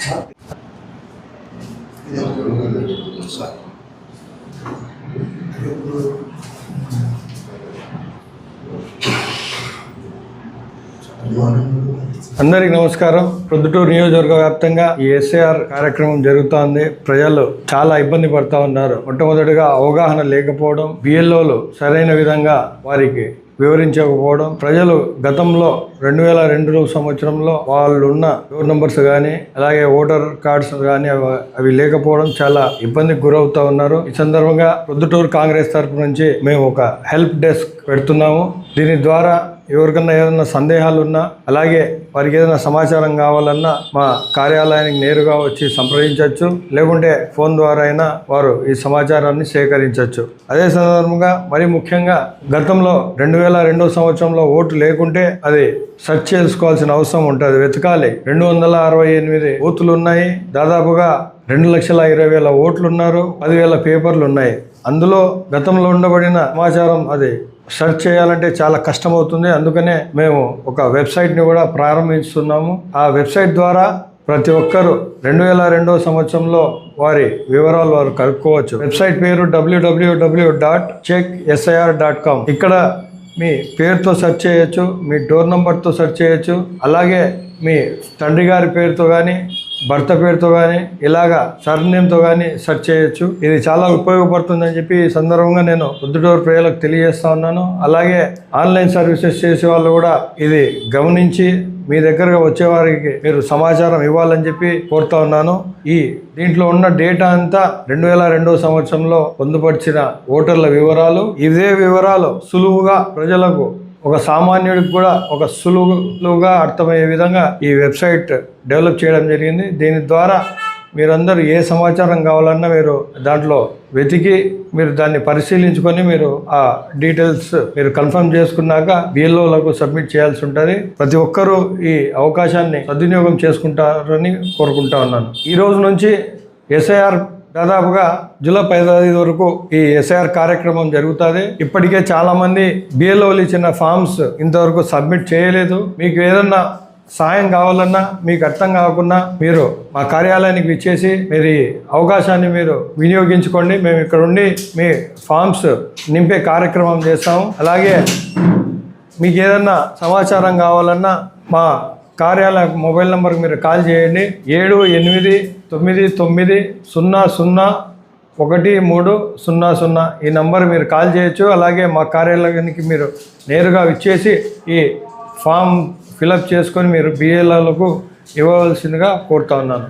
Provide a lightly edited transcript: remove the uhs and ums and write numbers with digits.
అందరికి నమస్కారం. ప్రొద్దుటూరు నియోజకవర్గ వ్యాప్తంగా ఈ ఎస్ఐఆర్ కార్యక్రమం జరుగుతోంది. ప్రజలు చాలా ఇబ్బంది పడతా ఉన్నారు. మొట్టమొదటిగా అవగాహన లేకపోవడం, బిఎల్ఓలు సరైన విధంగా వారికి వివరించకపోవడం, ప్రజలు గతంలో 2002 సంవత్సరంలో వాళ్ళు ఉన్న డోర్ నంబర్స్ కానీ అలాగే ఓటర్ కార్డ్స్ కానీ అవి లేకపోవడం చాలా ఇబ్బందికి గురవుతా ఉన్నారు. ఈ సందర్భంగా ప్రొద్దుటూరు కాంగ్రెస్ తరపు నుంచి మేము ఒక హెల్ప్ డెస్క్ పెడుతున్నాము. దీని ద్వారా ఎవరికన్నా ఏదైనా సందేహాలు ఉన్నా అలాగే వారికి ఏదైనా సమాచారం కావాలన్నా మా కార్యాలయానికి నేరుగా వచ్చి సంప్రదించవచ్చు, లేకుంటే ఫోన్ ద్వారా అయినా వారు ఈ సమాచారాన్ని సేకరించవచ్చు. అదే సందర్భంగా మరి ముఖ్యంగా గతంలో 2002 సంవత్సరంలో ఓటు లేకుంటే అది సెర్చ్ చేసుకోవాల్సిన అవసరం ఉంటుంది, వెతకాలి. 268 బూతులు ఉన్నాయి, దాదాపుగా 2,20,000 ఓట్లు ఉన్నారు, 10,000 పేపర్లు ఉన్నాయి. అందులో గతంలో ఉండబడిన సమాచారం అది సెర్చ్ చేయాలంటే చాలా కష్టమవుతుంది. అందుకనే మేము ఒక వెబ్సైట్ని కూడా ప్రారంభిస్తున్నాము. ఆ వెబ్సైట్ ద్వారా ప్రతి ఒక్కరూ 2002 సంవత్సరంలో వారి వివరాలు వారు కనుక్కోవచ్చు. వెబ్సైట్ పేరు www.checksir.com. ఇక్కడ మీ పేరుతో సెర్చ్ చేయొచ్చు, మీ డోర్ నంబర్తో సెర్చ్ చేయొచ్చు, అలాగే మీ తండ్రి గారి పేరుతో కానీ భర్త పేరుతో కానీ ఇలాగా సర్నేమ్తో కానీ సెర్చ్ చేయొచ్చు. ఇది చాలా ఉపయోగపడుతుందని చెప్పి ఈ సందర్భంగా నేను ప్రొద్దుటూరు ప్రజలకు తెలియజేస్తా ఉన్నాను. అలాగే ఆన్లైన్ సర్వీసెస్ చేసే వాళ్ళు కూడా ఇది గమనించి మీ దగ్గరగా వచ్చేవారికి మీరు సమాచారం ఇవ్వాలని చెప్పి కోరుతా ఉన్నాను. దీంట్లో ఉన్న డేటా అంతా 2002 సంవత్సరంలో పొందుపరిచిన ఓటర్ల వివరాలు. ఇదే వివరాలు సులువుగా ప్రజలకు, ఒక సామాన్యుడికి కూడా ఒక సులువుగా అర్థమయ్యే విధంగా ఈ వెబ్సైట్ డెవలప్ చేయడం జరిగింది. దీని ద్వారా మీరందరూ ఏ సమాచారం కావాలన్నా మీరు దాంట్లో వెతికి మీరు దాన్ని పరిశీలించుకొని మీరు ఆ డీటెయిల్స్ మీరు కన్ఫర్మ్ చేసుకున్నాక బిఎల్ఓలకు సబ్మిట్ చేయాల్సి ఉంటుంది. ప్రతి ఒక్కరూ ఈ అవకాశాన్ని సద్వినియోగం చేసుకుంటారని కోరుకుంటా ఉన్నాను. ఈ రోజు నుంచి ఎస్ఐఆర్ దాదాపుగా జూలై 15 వరకు ఈ ఎస్ఐఆర్ కార్యక్రమం జరుగుతుంది. ఇప్పటికే చాలా మంది బిఎల్ఓలు ఇచ్చిన ఫామ్స్ ఇంతవరకు సబ్మిట్ చేయలేదు. మీకు ఏదన్నా సాయం కావాలన్నా, మీకు అర్థం కాకుండా మీరు మా కార్యాలయానికి విచ్చేసి మీరు ఈ అవకాశాన్ని మీరు వినియోగించుకోండి. మేము ఇక్కడ ఉండి మీ ఫామ్స్ నింపే కార్యక్రమం చేస్తాము. అలాగే మీకు ఏదన్నా సమాచారం కావాలన్నా మా కార్యాలయ మొబైల్ నెంబర్కి మీరు కాల్ చేయండి. 7899001300 ఈ నంబర్ మీరు కాల్ చేయొచ్చు. అలాగే మా కార్యాలయానికి మీరు నేరుగా విచ్చేసి ఈ ఫామ్ ఫిలప్ చేసుకొని మీరు బిఎల్ఓలకు ఇవ్వవలసిందిగా కోరుతా ఉన్నాను.